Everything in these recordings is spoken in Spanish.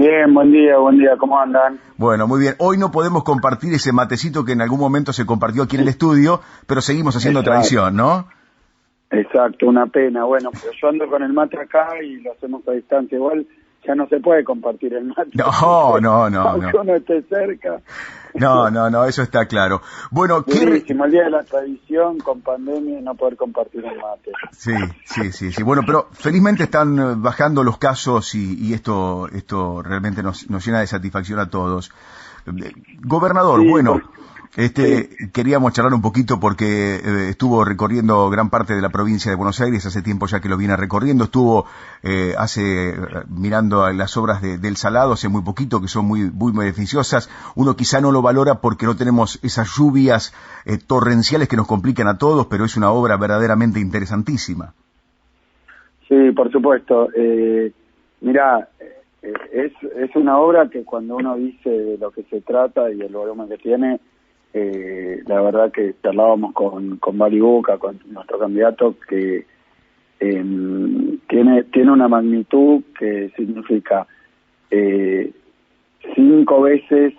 Bien, buen día, ¿cómo andan? Bueno, muy bien. Hoy no podemos compartir ese matecito que en algún momento se compartió aquí en el estudio, pero seguimos haciendo tradición, ¿no? Exacto, una pena. Bueno, pero yo ando con el mate acá y lo hacemos a distancia. Igual ya no se puede compartir el mate. No. Aunque uno esté cerca. No, eso está claro. Bueno, Buenísimo, el día de la tradición con pandemia y no poder compartir el mate. Sí. Bueno, pero felizmente están bajando los casos y esto realmente nos llena de satisfacción a todos. Gobernador, Sí, bueno, sí. queríamos charlar un poquito porque estuvo recorriendo gran parte de la provincia de Buenos Aires, hace tiempo ya que lo viene recorriendo, estuvo mirando a las obras del Salado hace muy poquito, que son muy beneficiosas. Uno quizá no lo valora porque no tenemos esas lluvias torrenciales que nos complican a todos, pero es una obra verdaderamente interesantísima. Sí, por supuesto. Mirá, es una obra que cuando uno dice de lo que se trata y el volumen que tiene, la verdad que charlábamos con Bali Buca, con nuestro candidato, que tiene una magnitud que significa 5 veces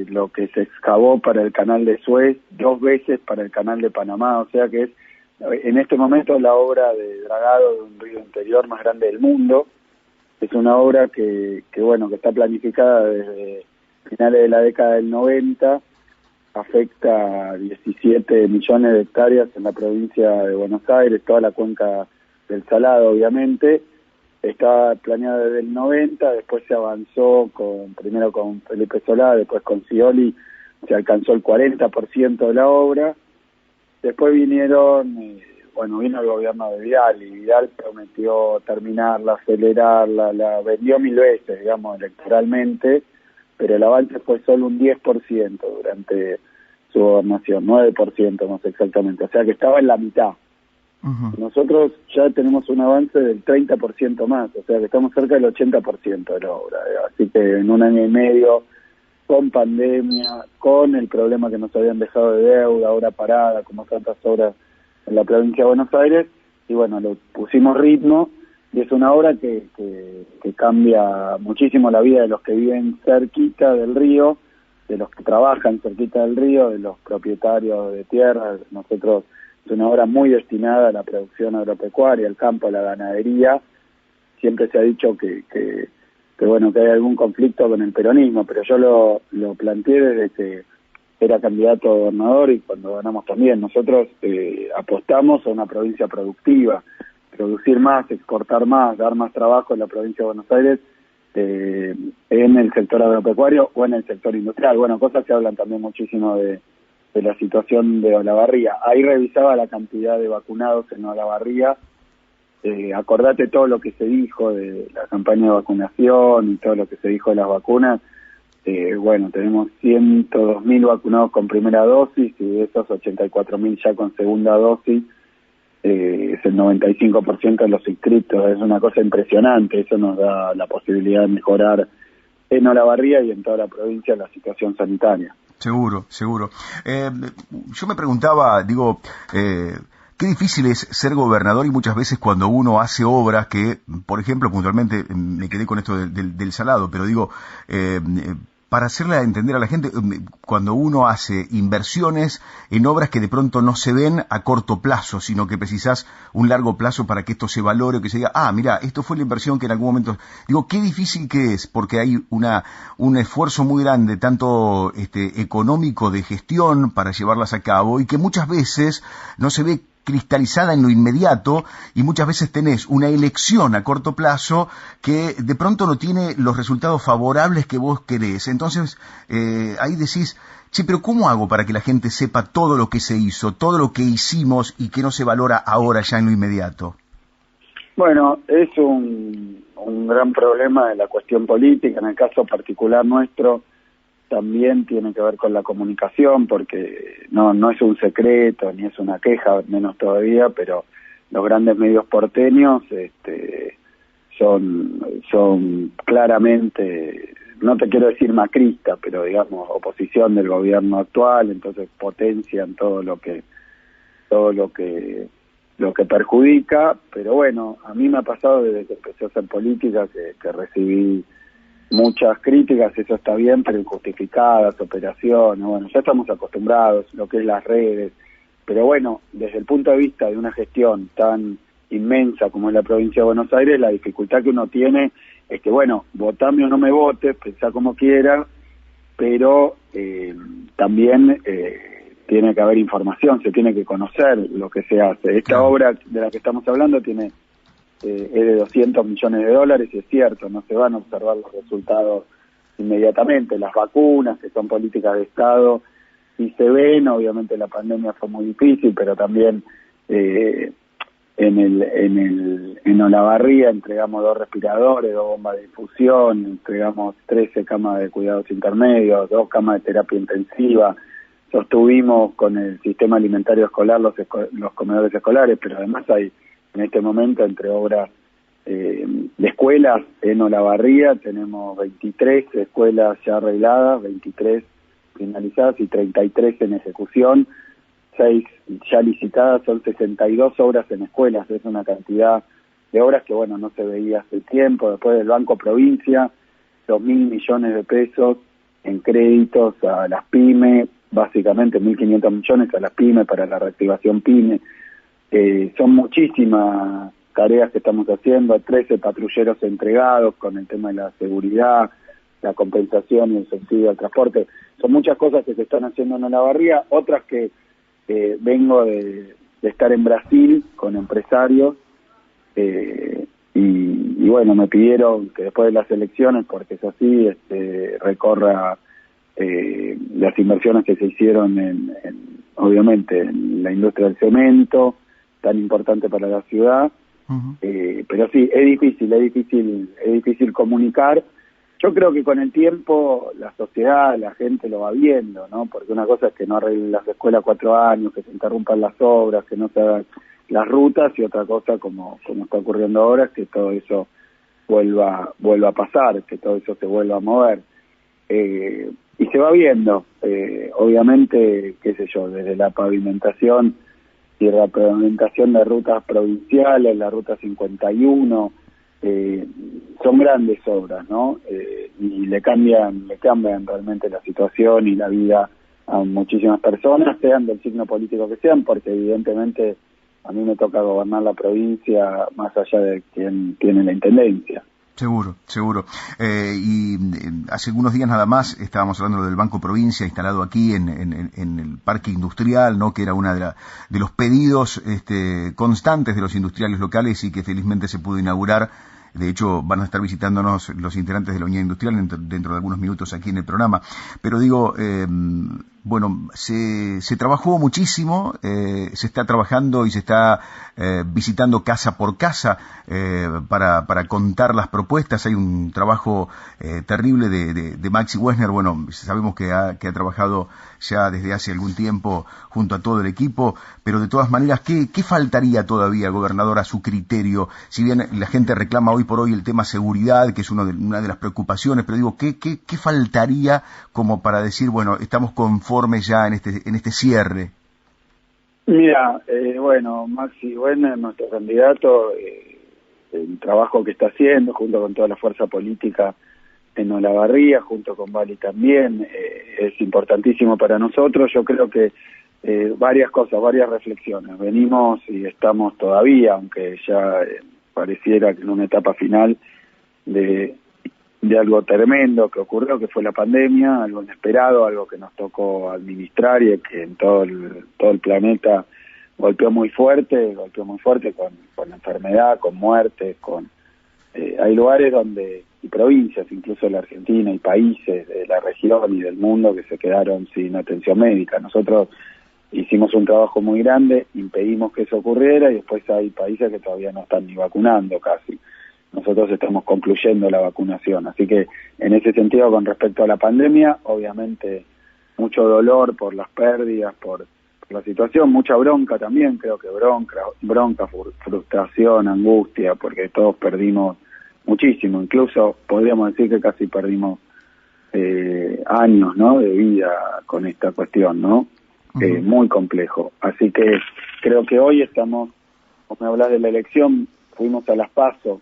lo que se excavó para el canal de Suez, 2 veces para el canal de Panamá, o sea que es en este momento la obra de dragado de un río interior más grande del mundo. Es una obra que está planificada desde finales de la década del 90, afecta a 17 millones de hectáreas en la provincia de Buenos Aires, toda la cuenca del Salado, obviamente. Está planeada desde el 90, después se avanzó primero con Felipe Solá, después con Scioli, se alcanzó el 40% de la obra. Después vino el gobierno de Vidal, y Vidal prometió terminarla, acelerarla, la vendió 1000 veces, digamos, electoralmente, pero el avance fue solo un 10% durante su gobernación, 9% más exactamente, o sea que estaba en la mitad. Uh-huh. Nosotros ya tenemos un avance del 30% más, o sea que estamos cerca del 80% de la obra, así que en un año y medio, con pandemia, con el problema que nos habían dejado de deuda, obra parada, como tantas obras en la provincia de Buenos Aires, y bueno, le pusimos ritmo, y es una obra que cambia muchísimo la vida de los que viven cerquita del río, de los que trabajan cerquita del río, de los propietarios de tierras. Nosotros, es una obra muy destinada a la producción agropecuaria, al campo, a la ganadería. Siempre se ha dicho que hay algún conflicto con el peronismo, pero yo lo planteé desde que era candidato a gobernador y cuando ganamos también. Nosotros apostamos a una provincia productiva, producir más, exportar más, dar más trabajo en la provincia de Buenos Aires, en el sector agropecuario o en el sector industrial. Bueno, cosas que hablan también muchísimo de la situación de Olavarría. Ahí revisaba la cantidad de vacunados en Olavarría. Acordate todo lo que se dijo de la campaña de vacunación y todo lo que se dijo de las vacunas. Tenemos 102.000 vacunados con primera dosis y de esos 84.000 ya con segunda dosis. Es el 95% de los inscritos. Es una cosa impresionante. Eso nos da la posibilidad de mejorar en Olavarría y en toda la provincia la situación sanitaria. Seguro. Yo me preguntaba, qué difícil es ser gobernador, y muchas veces cuando uno hace obras que, por ejemplo, puntualmente me quedé con esto del Salado, pero para hacerle entender a la gente, cuando uno hace inversiones en obras que de pronto no se ven a corto plazo, sino que precisás un largo plazo para que esto se valore, que se diga, mira, esto fue la inversión que en algún momento... qué difícil que es, porque hay un esfuerzo muy grande, tanto económico, de gestión, para llevarlas a cabo, y que muchas veces no se ve cristalizada en lo inmediato, y muchas veces tenés una elección a corto plazo que de pronto no tiene los resultados favorables que vos querés. Entonces, ahí decís, pero ¿cómo hago para que la gente sepa todo lo que se hizo, todo lo que hicimos y que no se valora ahora ya en lo inmediato? Bueno, es un gran problema de la cuestión política. En el caso particular nuestro, también tiene que ver con la comunicación, porque no es un secreto ni es una queja, menos todavía, pero los grandes medios porteños son claramente, no te quiero decir macrista, pero digamos oposición del gobierno actual. Entonces potencian todo lo que perjudica. Pero bueno, a mí me ha pasado desde que empecé a hacer política que recibí muchas críticas, eso está bien, pero injustificadas, operaciones, bueno, ya estamos acostumbrados, lo que es las redes, pero bueno, desde el punto de vista de una gestión tan inmensa como es la provincia de Buenos Aires, la dificultad que uno tiene es que, bueno, votame o no me votes, pensá como quieras, pero también tiene que haber información, se tiene que conocer lo que se hace. Esta obra de la que estamos hablando tiene es de $200 millones, y es cierto, no se van a observar los resultados inmediatamente. Las vacunas, que son políticas de Estado, sí se ven. Obviamente la pandemia fue muy difícil, pero también en Olavarría entregamos 2 respiradores, 2 bombas de difusión, entregamos 13 camas de cuidados intermedios, 2 camas de terapia intensiva, sostuvimos con el sistema alimentario escolar los comedores escolares, pero además hay en este momento entre obras de escuelas en Olavarría, tenemos 23 escuelas ya arregladas, 23 finalizadas y 33 en ejecución, 6 ya licitadas, son 62 obras en escuelas, es una cantidad de obras que bueno, no se veía hace tiempo. Después del Banco Provincia, 2.000 millones de pesos en créditos a las pymes, básicamente 1.500 millones a las pymes para la reactivación pyme. Son muchísimas tareas que estamos haciendo, 13 patrulleros entregados con el tema de la seguridad, la compensación y el subsidio al transporte. Son muchas cosas que se están haciendo en Olavarría, otras que vengo de estar en Brasil con empresarios y bueno, me pidieron que después de las elecciones, porque es así, recorra las inversiones que se hicieron obviamente en la industria del cemento, tan importante para la ciudad. Pero sí, es difícil comunicar. Yo creo que con el tiempo la sociedad, la gente lo va viendo, ¿no? Porque una cosa es que no arreglen las escuelas 4 años, que se interrumpan las obras, que no se hagan las rutas, y otra cosa, como está ocurriendo ahora, es que todo eso vuelva a pasar, que todo eso se vuelva a mover. Y se va viendo, obviamente, qué sé yo, desde la pavimentación y la pavimentación de rutas provinciales, la ruta 51, son grandes obras, ¿no? Y le cambian realmente la situación y la vida a muchísimas personas, sean del signo político que sean, porque evidentemente a mí me toca gobernar la provincia más allá de quien tiene la intendencia. Seguro. Hace algunos días nada más estábamos hablando del Banco Provincia instalado aquí en el Parque Industrial, ¿no? Que era una de los pedidos constantes de los industriales locales y que felizmente se pudo inaugurar. De hecho, van a estar visitándonos los integrantes de la Unidad Industrial dentro de algunos minutos aquí en el programa. Pero digo, bueno, se trabajó muchísimo, se está trabajando y se está visitando casa por casa para contar las propuestas. Hay un trabajo terrible de Maxi Wessner. Bueno, sabemos que ha trabajado ya desde hace algún tiempo junto a todo el equipo, pero de todas maneras, ¿qué faltaría todavía, gobernador, a su criterio? Si bien la gente reclama hoy por hoy el tema seguridad, que es una de las preocupaciones, pero digo, ¿qué faltaría como para decir, bueno, estamos conformes ya en este cierre? Mira, bueno, Maxi Wessner, nuestro candidato, el trabajo que está haciendo junto con toda la fuerza política en Olavarría, junto con Vali también, es importantísimo para nosotros. Yo creo que varias cosas, varias reflexiones. Venimos y estamos todavía, aunque ya pareciera que en una etapa final de algo tremendo que ocurrió, que fue la pandemia, algo inesperado, algo que nos tocó administrar y que en todo el planeta golpeó muy fuerte con enfermedad, con muerte, hay lugares y provincias, incluso la Argentina y países de la región y del mundo que se quedaron sin atención médica. Nosotros hicimos un trabajo muy grande, impedimos que eso ocurriera, y después hay países que todavía no están ni vacunando casi. Nosotros estamos concluyendo la vacunación, así que en ese sentido, con respecto a la pandemia, obviamente mucho dolor por las pérdidas, por la situación, mucha bronca también, creo que bronca, frustración, angustia, porque todos perdimos muchísimo, incluso podríamos decir que casi perdimos años, ¿no?, de vida con esta cuestión, ¿no? Muy complejo. Así que creo que hoy estamos, como me hablas de la elección, fuimos a las PASO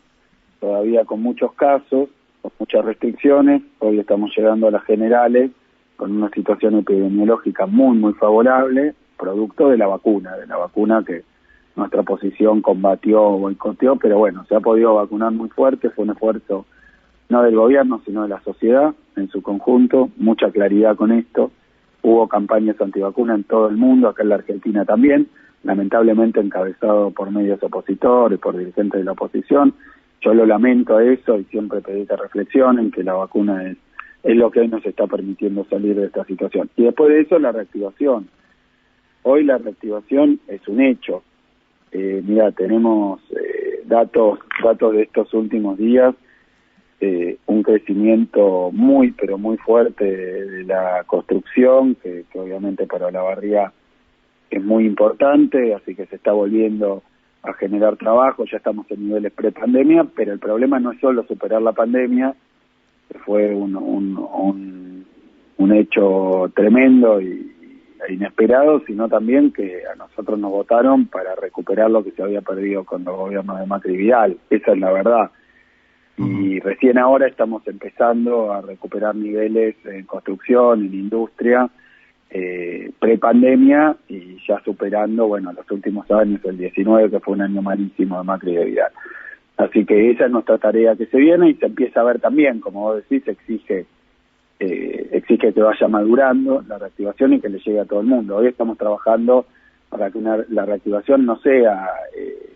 todavía con muchos casos, con muchas restricciones. Hoy estamos llegando a las generales con una situación epidemiológica muy, muy favorable, producto de la vacuna que nuestra oposición combatió o boicoteó, pero bueno, se ha podido vacunar muy fuerte, fue un esfuerzo no del gobierno, sino de la sociedad en su conjunto, mucha claridad con esto. Hubo campañas antivacuna en todo el mundo, acá en la Argentina también, lamentablemente encabezado por medios opositores, por dirigentes de la oposición. Yo lo lamento a eso y siempre pedí que reflexionen, que la vacuna es lo que hoy nos está permitiendo salir de esta situación. Y después de eso, la reactivación. Hoy la reactivación es un hecho. Mira, tenemos datos de estos últimos días, un crecimiento muy, pero muy fuerte de la construcción, que obviamente para Olavarría es muy importante, así que se está volviendo a generar trabajo, ya estamos en niveles pre-pandemia, pero el problema no es solo superar la pandemia, que fue un hecho tremendo e inesperado, sino también que a nosotros nos votaron para recuperar lo que se había perdido con los gobiernos de Macri y Vidal, esa es la verdad. Y recién ahora estamos empezando a recuperar niveles en construcción, en industria, pre-pandemia, y ya superando, bueno, los últimos años, el 19, que fue un año malísimo de Macri y de Vidal. Así que esa es nuestra tarea que se viene, y se empieza a ver también, como vos decís, exige que vaya madurando la reactivación y que le llegue a todo el mundo. Hoy estamos trabajando para que la reactivación no sea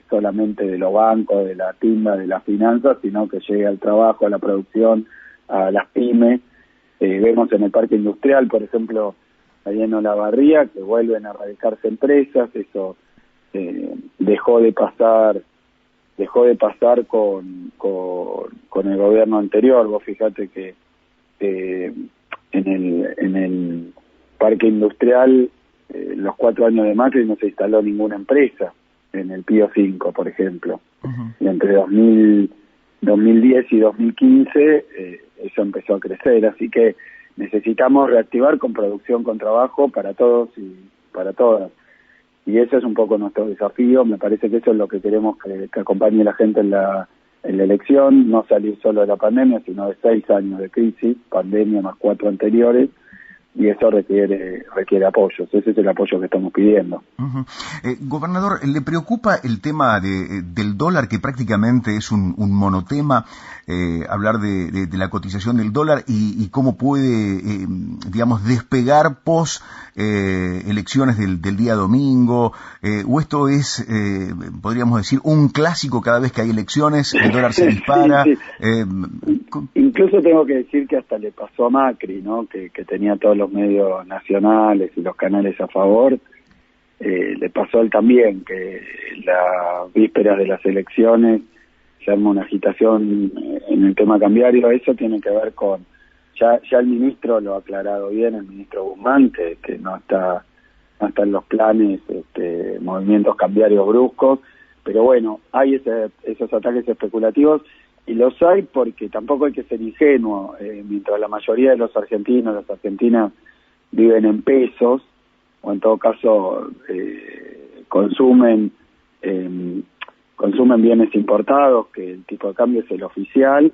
solamente de los bancos, de la timba, de las finanzas, sino que llegue al trabajo, a la producción, a las pymes. Vemos en el parque industrial, por ejemplo, ahí en Olavarría, que vuelven a radicarse empresas. Eso dejó de pasar con el gobierno anterior. Vos fíjate que en el parque industrial, los 4 años de Macri no se instaló ninguna empresa, en el Pío 5, por ejemplo. Y entre 2010 y 2015 eso empezó a crecer, así que necesitamos reactivar con producción, con trabajo para todos y para todas. Y ese es un poco nuestro desafío. Me parece que eso es lo que queremos que acompañe la gente en la elección, no salir solo de la pandemia, sino de 6 años de crisis, pandemia más 4 anteriores, y eso requiere apoyos. Ese es el apoyo que estamos pidiendo. Gobernador, ¿le preocupa el tema del dólar, que prácticamente es un monotema, hablar de la cotización del dólar y cómo puede, digamos, despegar post elecciones del día domingo? ¿O esto es, podríamos decir, un clásico cada vez que hay elecciones, el dólar se dispara? Sí. Incluso tengo que decir que hasta le pasó a Macri, ¿no? Que tenía todos los medios nacionales y los canales a favor. Le pasó a él también, que las vísperas de las elecciones se arma una agitación en el tema cambiario. Eso tiene que ver con, ya el ministro lo ha aclarado bien, el ministro Guzmán, que no está en los planes movimientos cambiarios bruscos, pero bueno, hay esos ataques especulativos, y los hay porque tampoco hay que ser ingenuo. Mientras la mayoría de los argentinos, las argentinas viven en pesos, o en todo caso consumen bienes importados, que el tipo de cambio es el oficial,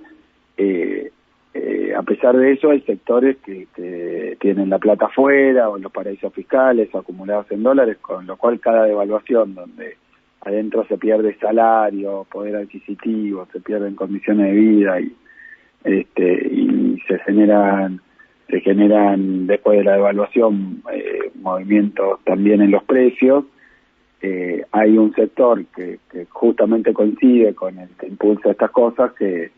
a pesar de eso hay sectores que tienen la plata afuera, o en los paraísos fiscales, o acumulados en dólares, con lo cual cada devaluación donde adentro se pierde salario, poder adquisitivo, se pierden condiciones de vida, y se generan después de la devaluación movimientos también en los precios. Hay un sector que justamente coincide con el que impulsa estas cosas, que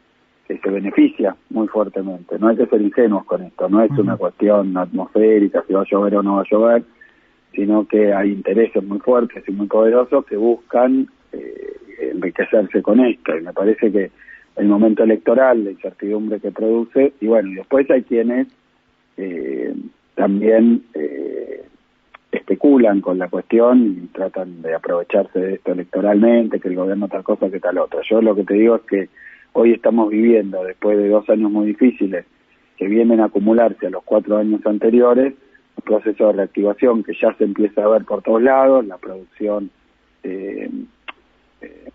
se beneficia muy fuertemente. No hay que ser ingenuos con esto, no es una cuestión atmosférica, si va a llover o no va a llover, sino que hay intereses muy fuertes y muy poderosos que buscan enriquecerse con esto, y me parece que el momento electoral, la incertidumbre que produce, y bueno, y después hay quienes también especulan con la cuestión y tratan de aprovecharse de esto electoralmente, que el gobierno tal cosa, que tal otra. Yo lo que te digo es que hoy estamos viviendo, después de 2 años muy difíciles, que vienen a acumularse a los 4 años anteriores, un proceso de reactivación que ya se empieza a ver por todos lados, la producción.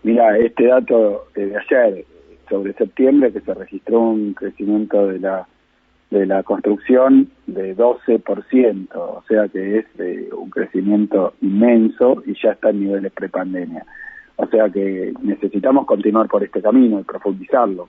Mira, este dato de ayer, sobre septiembre, que se registró un crecimiento de la construcción de 12%, o sea que es un crecimiento inmenso y ya está en niveles prepandemia. O sea que necesitamos continuar por este camino y profundizarlo.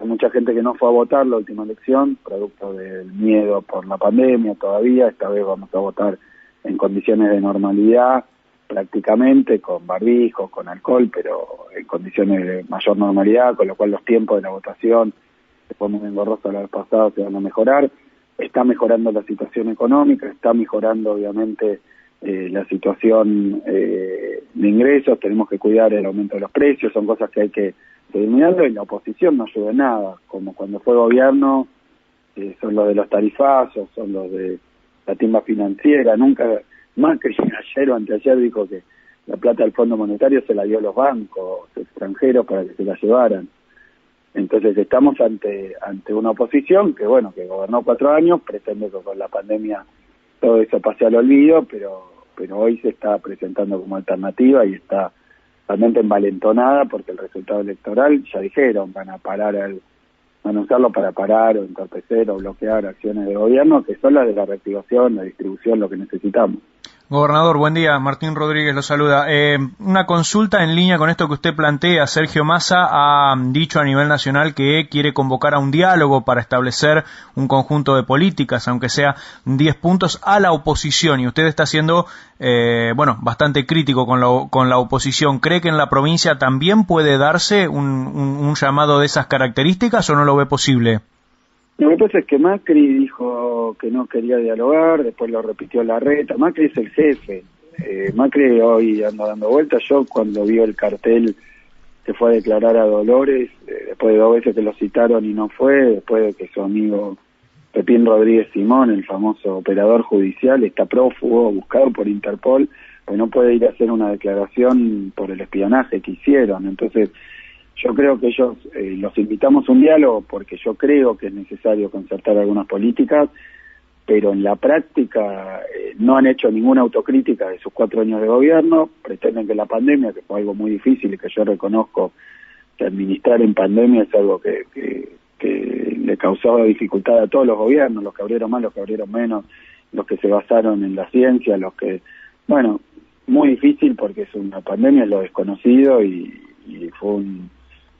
Hay mucha gente que no fue a votar la última elección, producto del miedo por la pandemia todavía. Esta vez vamos a votar en condiciones de normalidad, prácticamente, con barbijo, con alcohol, pero en condiciones de mayor normalidad, con lo cual los tiempos de la votación, que fue muy engorroso la vez pasada, se van a mejorar. Está mejorando la situación económica, está mejorando obviamente la situación de ingresos, tenemos que cuidar el aumento de los precios, son cosas que hay que seguir mirando, y la oposición no ayuda en nada, como cuando fue gobierno, son los de los tarifazos, son los de la timba financiera. Nunca, Macri ayer o anteayer dijo que la plata del Fondo Monetario se la dio a los bancos extranjeros para que se la llevaran. Entonces estamos ante una oposición que, bueno, que gobernó 4 años, pretende que con la pandemia todo eso pase al olvido, pero hoy se está presentando como alternativa y está realmente envalentonada porque el resultado electoral, ya dijeron, van a usarlo para parar o entorpecer o bloquear acciones de gobierno, que son las de la reactivación, la distribución, lo que necesitamos. Gobernador, buen día. Martín Rodríguez lo saluda. Una consulta en línea con esto que usted plantea. Sergio Massa ha dicho a nivel nacional que quiere convocar a un diálogo para establecer un conjunto de políticas, aunque sea 10 puntos, a la oposición. Y usted está siendo, bastante crítico con la oposición. ¿Cree que en la provincia también puede darse un llamado de esas características o no lo ve posible? Lo que pasa es que Macri dijo que no quería dialogar, después lo repitió Larreta. Macri es el jefe. Macri hoy anda dando vueltas. Yo cuando vi el cartel que fue a declarar a Dolores, después de 2 veces que lo citaron y no fue, después de que su amigo Pepín Rodríguez Simón, el famoso operador judicial, está prófugo, buscado por Interpol, pues no puede ir a hacer una declaración por el espionaje que hicieron. Entonces, yo creo que ellos, los invitamos a un diálogo porque yo creo que es necesario concertar algunas políticas, pero en la práctica no han hecho ninguna autocrítica de sus 4 años de gobierno. Pretenden que la pandemia, que fue algo muy difícil y que yo reconozco que administrar en pandemia es algo que le causó dificultad a todos los gobiernos, los que abrieron más, los que abrieron menos, los que se basaron en la ciencia, los que, muy difícil porque es una pandemia, es lo desconocido y fue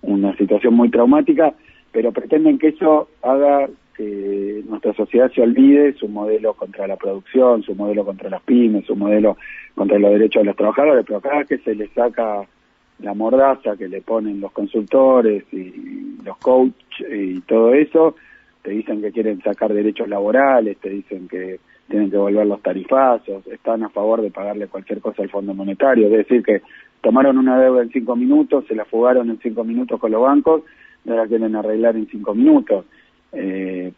una situación muy traumática, pero pretenden que eso haga que nuestra sociedad se olvide su modelo contra la producción, su modelo contra las pymes, su modelo contra los derechos de los trabajadores, pero cada vez que se les saca la mordaza que le ponen los consultores y los coaches y todo eso, te dicen que quieren sacar derechos laborales, te dicen que tienen que volver los tarifazos, están a favor de pagarle cualquier cosa al Fondo Monetario, es decir que tomaron una deuda en 5 minutos, se la fugaron en 5 minutos con los bancos, y ahora quieren arreglar en 5 minutos, que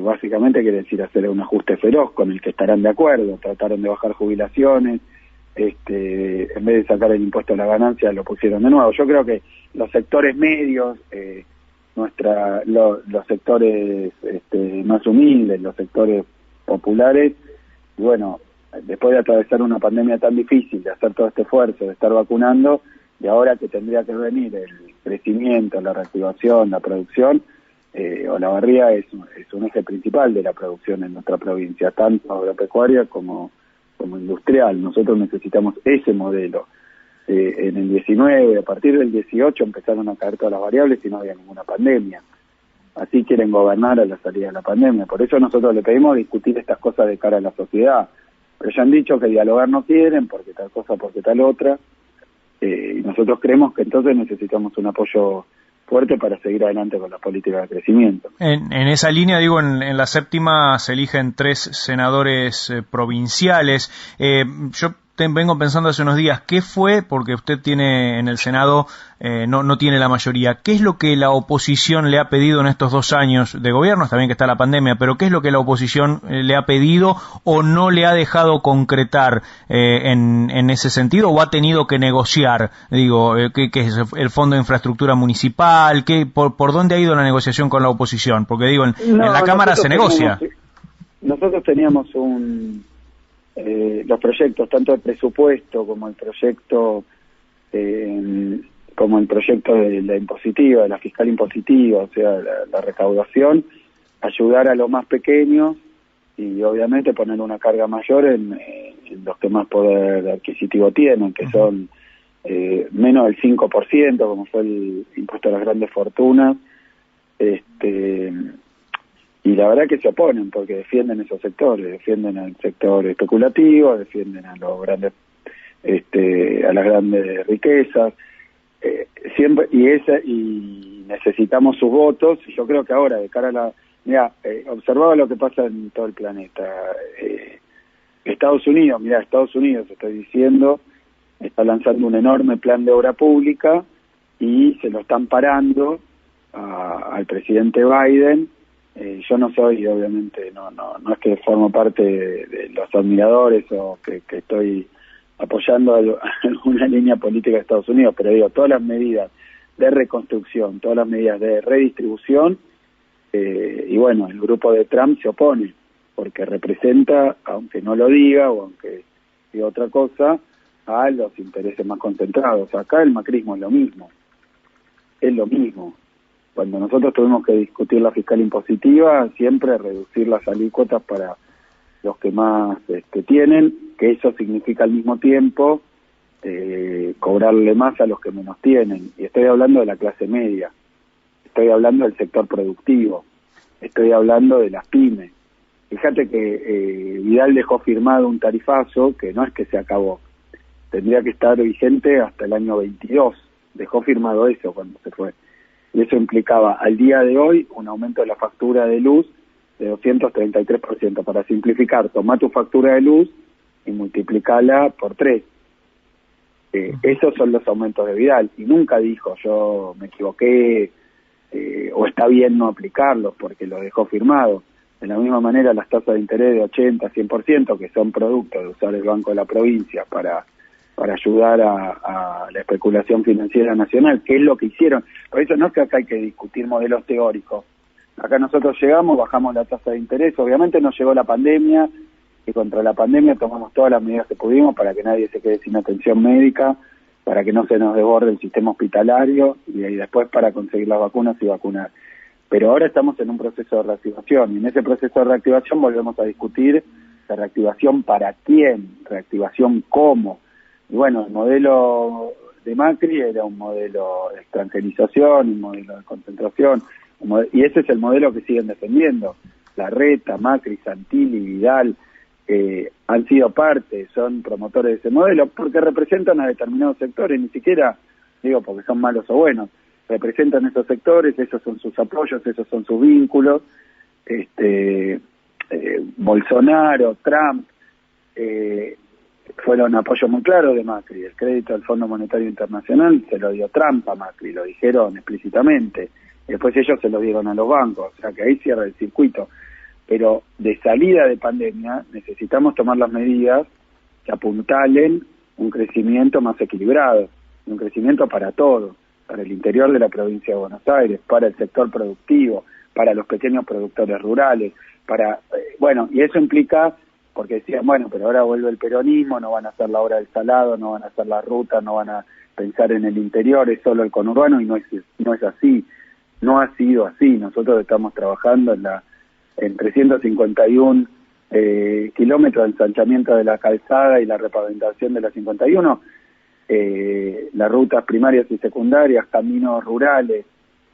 básicamente quiere decir hacer un ajuste feroz con el que estarán de acuerdo. Trataron de bajar jubilaciones, en vez de sacar el impuesto a la ganancia lo pusieron de nuevo. Yo creo que los sectores medios, los sectores más humildes, los sectores populares, después de atravesar una pandemia tan difícil, de hacer todo este esfuerzo, de estar vacunando, y ahora que tendría que venir el crecimiento, la reactivación, la producción, Olavarría es un eje principal de la producción en nuestra provincia, tanto agropecuaria como industrial. Nosotros necesitamos ese modelo. En el 19, a partir del 18 empezaron a caer todas las variables y no había ninguna pandemia. Así quieren gobernar a la salida de la pandemia. Por eso nosotros le pedimos discutir estas cosas de cara a la sociedad. Pero ya han dicho que dialogar no quieren, porque tal cosa, porque tal otra. Y nosotros creemos que entonces necesitamos un apoyo fuerte para seguir adelante con las políticas de crecimiento. En esa línea, en la séptima se eligen 3 senadores provinciales. Yo vengo pensando hace unos días, ¿qué fue? Porque usted tiene en el Senado, no tiene la mayoría. ¿Qué es lo que la oposición le ha pedido en estos 2 años de gobierno? Está bien que está la pandemia, pero ¿qué es lo que la oposición le ha pedido o no le ha dejado concretar en ese sentido, o ha tenido que negociar? ¿Qué es el Fondo de Infraestructura Municipal? ¿Por dónde ha ido la negociación con la oposición? Porque en la Cámara se negocia. Nosotros teníamos los proyectos, tanto el presupuesto como el proyecto como el proyecto de la impositiva, de la fiscal impositiva, o sea, la recaudación, ayudar a los más pequeños y obviamente poner una carga mayor en los que más poder adquisitivo tienen, que son menos del 5%, como fue el impuesto a las grandes fortunas, y la verdad que se oponen porque defienden esos sectores, defienden al sector especulativo, defienden a los grandes, a las grandes riquezas, siempre, y necesitamos sus votos, y yo creo que ahora, de cara a la... Mira, observaba lo que pasa en todo el planeta. Estados Unidos, estoy diciendo, está lanzando un enorme plan de obra pública y se lo están parando al presidente Biden. Yo no soy, obviamente, no es que formo parte de los admiradores o que estoy apoyando alguna línea política de Estados Unidos, pero digo, todas las medidas de reconstrucción, todas las medidas de redistribución, y bueno, el grupo de Trump se opone, porque representa, aunque no lo diga o aunque diga otra cosa, a los intereses más concentrados. Acá el macrismo es lo mismo. Cuando nosotros tuvimos que discutir la fiscal impositiva, siempre reducir las alícuotas para los que más tienen, que eso significa al mismo tiempo cobrarle más a los que menos tienen. Y estoy hablando de la clase media, estoy hablando del sector productivo, estoy hablando de las pymes. Fíjate que Vidal dejó firmado un tarifazo que no es que se acabó, tendría que estar vigente hasta el año 22, dejó firmado eso cuando se fue. Y eso implicaba al día de hoy un aumento de la factura de luz de 233%. Para simplificar, toma tu factura de luz y multiplicala por 3. Esos son los aumentos de Vidal. Y nunca dijo, yo me equivoqué, o está bien no aplicarlos, porque lo dejó firmado. De la misma manera, las tasas de interés de 80, 100%, que son producto de usar el Banco de la Provincia para ayudar a la especulación financiera nacional, que es lo que hicieron. Por eso no es que acá hay que discutir modelos teóricos. Acá nosotros llegamos, bajamos la tasa de interés, obviamente nos llegó la pandemia, y contra la pandemia tomamos todas las medidas que pudimos para que nadie se quede sin atención médica, para que no se nos desborde el sistema hospitalario, y después para conseguir las vacunas y vacunar. Pero ahora estamos en un proceso de reactivación, y en ese proceso de reactivación volvemos a discutir la reactivación para quién, reactivación cómo. Y bueno, el modelo de Macri era un modelo de extranjerización, un modelo de concentración, y ese es el modelo que siguen defendiendo. Larreta, Macri, Santilli, Vidal han sido parte, son promotores de ese modelo, porque representan a determinados sectores, ni siquiera digo porque son malos o buenos, representan esos sectores, esos son sus apoyos, esos son sus vínculos. Bolsonaro, Trump, fueron apoyos muy claros de Macri. El crédito del Fondo Monetario Internacional se lo dio Trump a Macri, lo dijeron explícitamente. Después ellos se lo dieron a los bancos, o sea que ahí cierra el circuito. Pero de salida de pandemia necesitamos tomar las medidas que apuntalen un crecimiento más equilibrado, un crecimiento para todos, para el interior de la provincia de Buenos Aires, para el sector productivo, para los pequeños productores rurales, y eso implica, porque decían, bueno, pero ahora vuelve el peronismo, no van a hacer la obra del salado, no van a hacer la ruta, no van a pensar en el interior, es solo el conurbano, y no es así, no ha sido así. Nosotros estamos trabajando en 351 kilómetros de ensanchamiento de la calzada y la repavimentación de la 51, las rutas primarias y secundarias, caminos rurales.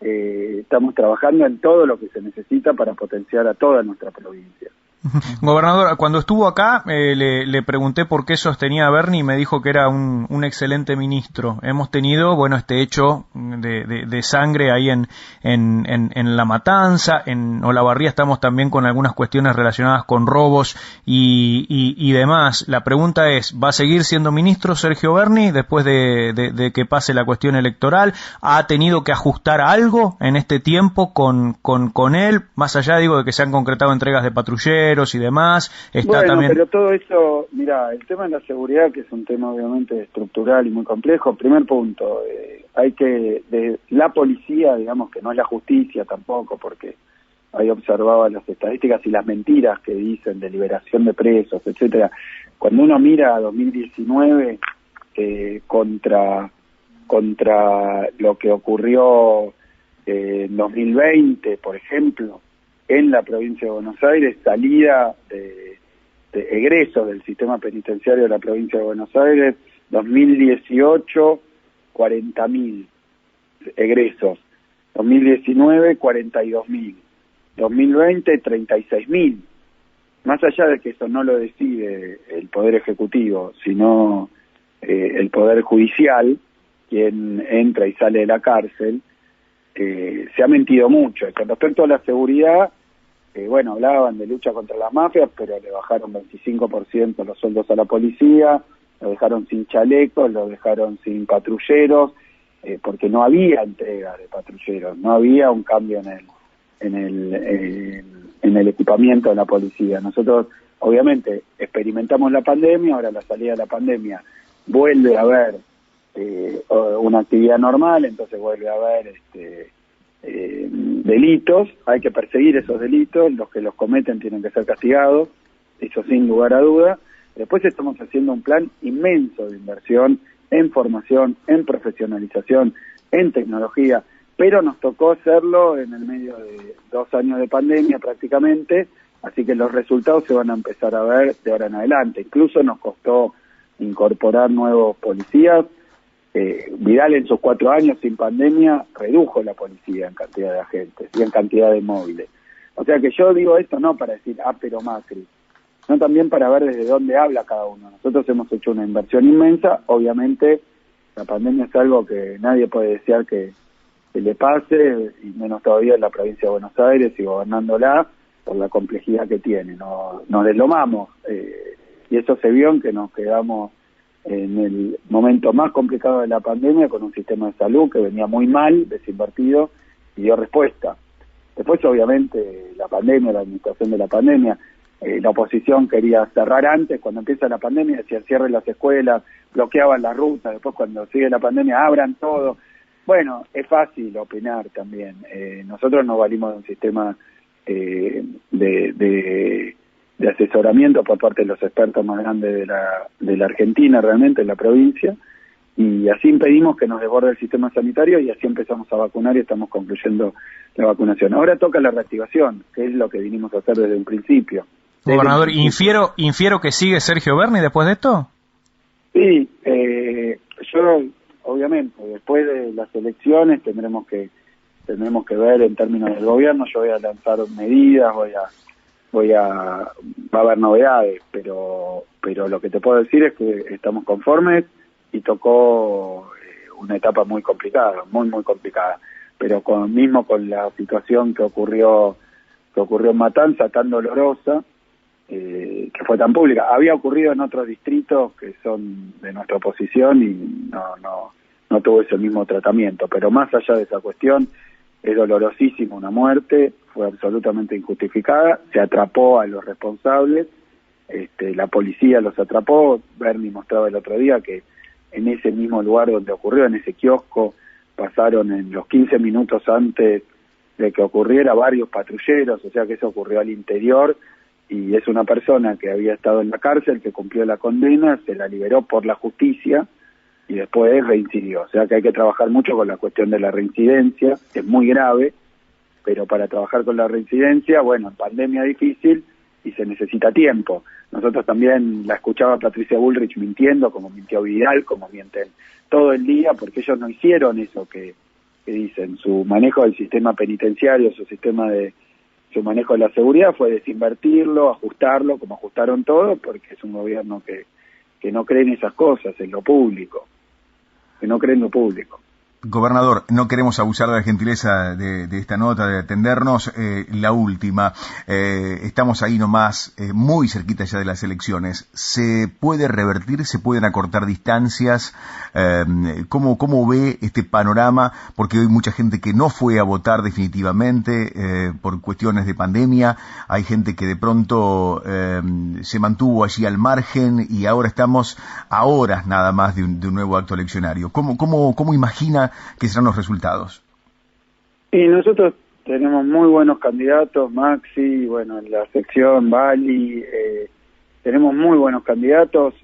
Estamos trabajando en todo lo que se necesita para potenciar a toda nuestra provincia. Gobernador, cuando estuvo acá le pregunté por qué sostenía a Bernie y me dijo que era un excelente ministro. Hemos tenido, este hecho de sangre ahí en La Matanza, en Olavarría estamos también con algunas cuestiones relacionadas con robos y demás. La pregunta es, ¿va a seguir siendo ministro Sergio Bernie después de que pase la cuestión electoral? ¿Ha tenido que ajustar algo en este tiempo con él? Más allá, de que se han concretado entregas de patrulleros y demás, también... pero todo eso, mira, el tema de la seguridad, que es un tema obviamente estructural y muy complejo. Primer punto, la policía, digamos que no es la justicia tampoco, porque ahí observaba las estadísticas y las mentiras que dicen de liberación de presos, etcétera. Cuando uno mira a 2019 contra contra lo que ocurrió en 2020, por ejemplo, en la provincia de Buenos Aires, salida de egresos del sistema penitenciario de la provincia de Buenos Aires, 2018, 40.000 egresos, 2019, 42.000, 2020, 36.000. Más allá de que eso no lo decide el Poder Ejecutivo, sino el Poder Judicial, quien entra y sale de la cárcel, se ha mentido mucho. Y con respecto a la seguridad, bueno, hablaban de lucha contra las mafias, pero le bajaron 25% los sueldos a la policía, lo dejaron sin chalecos, lo dejaron sin patrulleros, porque no había entrega de patrulleros, no había un cambio en el equipamiento de la policía. Nosotros, obviamente, experimentamos la pandemia, ahora la salida de la pandemia vuelve a haber una actividad normal, entonces vuelve a haber delitos, hay que perseguir esos delitos, los que los cometen tienen que ser castigados, eso sin lugar a duda. Después estamos haciendo un plan inmenso de inversión en formación, en profesionalización, en tecnología, pero nos tocó hacerlo en el medio de 2 años de pandemia prácticamente, así que los resultados se van a empezar a ver de ahora en adelante. Incluso nos costó incorporar nuevos policías. Vidal en sus 4 años sin pandemia redujo la policía en cantidad de agentes y en cantidad de móviles. O sea que yo digo esto no para decir, pero Macri, sino también para ver desde dónde habla cada uno. Nosotros hemos hecho una inversión inmensa, obviamente la pandemia es algo que nadie puede desear que le pase, y menos todavía en la provincia de Buenos Aires y gobernándola, por la complejidad que tiene. Nos deslomamos, y eso se vio en que nos quedamos en el momento más complicado de la pandemia con un sistema de salud que venía muy mal, desinvertido, y dio respuesta. Después, obviamente, la pandemia, la administración de la pandemia, la oposición quería cerrar antes, cuando empieza la pandemia decía cierren las escuelas, bloqueaban las rutas, después cuando sigue la pandemia abran todo. Bueno, es fácil opinar también. Nosotros nos valimos de un sistema de asesoramiento por parte de los expertos más grandes de la Argentina, realmente, en la provincia, y así impedimos que nos desborde el sistema sanitario y así empezamos a vacunar y estamos concluyendo la vacunación. Ahora toca la reactivación, que es lo que vinimos a hacer desde un principio. Gobernador, infiero que sigue Sergio Berni después de esto. Sí, yo obviamente después de las elecciones tendremos que ver en términos del gobierno. Yo voy a lanzar medidas, va a haber novedades, pero lo que te puedo decir es que estamos conformes y tocó una etapa muy complicada, muy complicada, pero mismo con la situación que ocurrió en Matanza, tan dolorosa, que fue tan pública. Había ocurrido en otros distritos que son de nuestra oposición y no tuvo ese mismo tratamiento, pero más allá de esa cuestión, es dolorosísima una muerte, fue absolutamente injustificada, se atrapó a los responsables, la policía los atrapó. Berni mostraba el otro día que en ese mismo lugar donde ocurrió, en ese kiosco, pasaron en los 15 minutos antes de que ocurriera varios patrulleros, o sea que eso ocurrió al interior, y es una persona que había estado en la cárcel, que cumplió la condena, se la liberó por la justicia y después reincidió. O sea que hay que trabajar mucho con la cuestión de la reincidencia, que es muy grave, pero para trabajar con la reincidencia, bueno, en pandemia difícil y se necesita tiempo. Nosotros también la escuchaba Patricia Bullrich mintiendo, como mintió Vidal, como mienten todo el día, porque ellos no hicieron eso que dicen. Su manejo del sistema penitenciario, su manejo de la seguridad fue desinvertirlo, ajustarlo, como ajustaron todo, porque es un gobierno que no cree en esas cosas, en lo público, que no cree en lo público. Gobernador, no queremos abusar de la gentileza de esta nota, de atendernos. La última, estamos ahí nomás, muy cerquita ya de las elecciones. ¿Se puede revertir? ¿Se pueden acortar distancias? ¿Cómo ve este panorama? Porque hay mucha gente que no fue a votar definitivamente por cuestiones de pandemia. Hay gente que de pronto se mantuvo allí al margen y ahora estamos a horas nada más de un nuevo acto eleccionario. ¿Cómo imagina que serán los resultados? Y nosotros tenemos muy buenos candidatos, Maxi, bueno, en la sección Bali, tenemos muy buenos candidatos.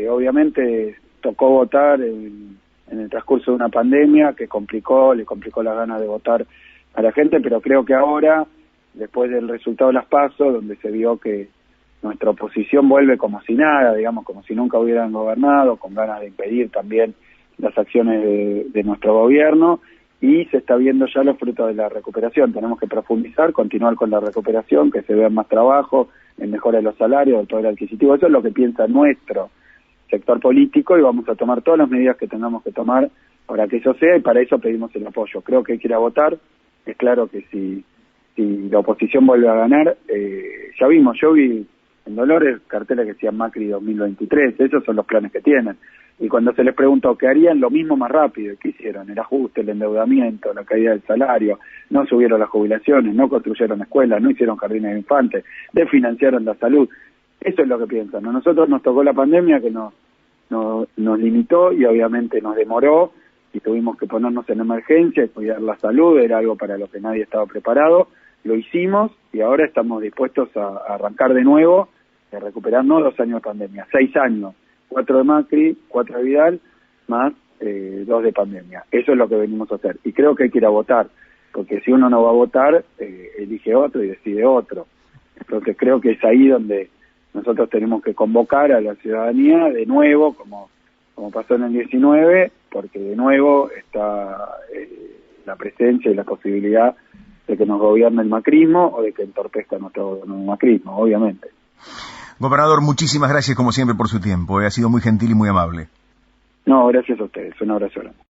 Obviamente tocó votar en en el transcurso de una pandemia que le complicó las ganas de votar a la gente, pero creo que ahora, después del resultado de las PASO, donde se vio que nuestra oposición vuelve como si nada, digamos, como si nunca hubieran gobernado, con ganas de impedir también las acciones de nuestro gobierno, y se está viendo ya los frutos de la recuperación. Tenemos que profundizar, continuar con la recuperación, que se vea más trabajo, en mejora de los salarios, del poder adquisitivo. Eso es lo que piensa nuestro sector político, y vamos a tomar todas las medidas que tengamos que tomar para que eso sea, y para eso pedimos el apoyo. Creo que hay que ir a votar. Es claro que si la oposición vuelve a ganar, yo vi en Dolores carteles que decían Macri 2023, esos son los planes que tienen. Y cuando se les preguntó qué harían, lo mismo más rápido. ¿Qué hicieron? El ajuste, el endeudamiento, la caída del salario, no subieron las jubilaciones, no construyeron escuelas, no hicieron jardines de infantes, desfinanciaron la salud. Eso es lo que piensan. A nosotros nos tocó la pandemia que nos limitó y obviamente nos demoró, y tuvimos que ponernos en emergencia y cuidar la salud, era algo para lo que nadie estaba preparado. Lo hicimos y ahora estamos dispuestos a arrancar de nuevo, a recuperar no 2 años de pandemia, 6 años, 4 de Macri, 4 de Vidal, más 2 de pandemia. Eso es lo que venimos a hacer. Y creo que hay que ir a votar, porque si uno no va a votar, elige otro y decide otro. Entonces creo que es ahí donde nosotros tenemos que convocar a la ciudadanía de nuevo, como pasó en el 19, porque de nuevo está la presencia y la posibilidad de que nos gobierne el macrismo o de que entorpezca nuestro macrismo, obviamente. Gobernador, muchísimas gracias como siempre por su tiempo. Ha sido muy gentil y muy amable. No, gracias a ustedes. Un abrazo grande.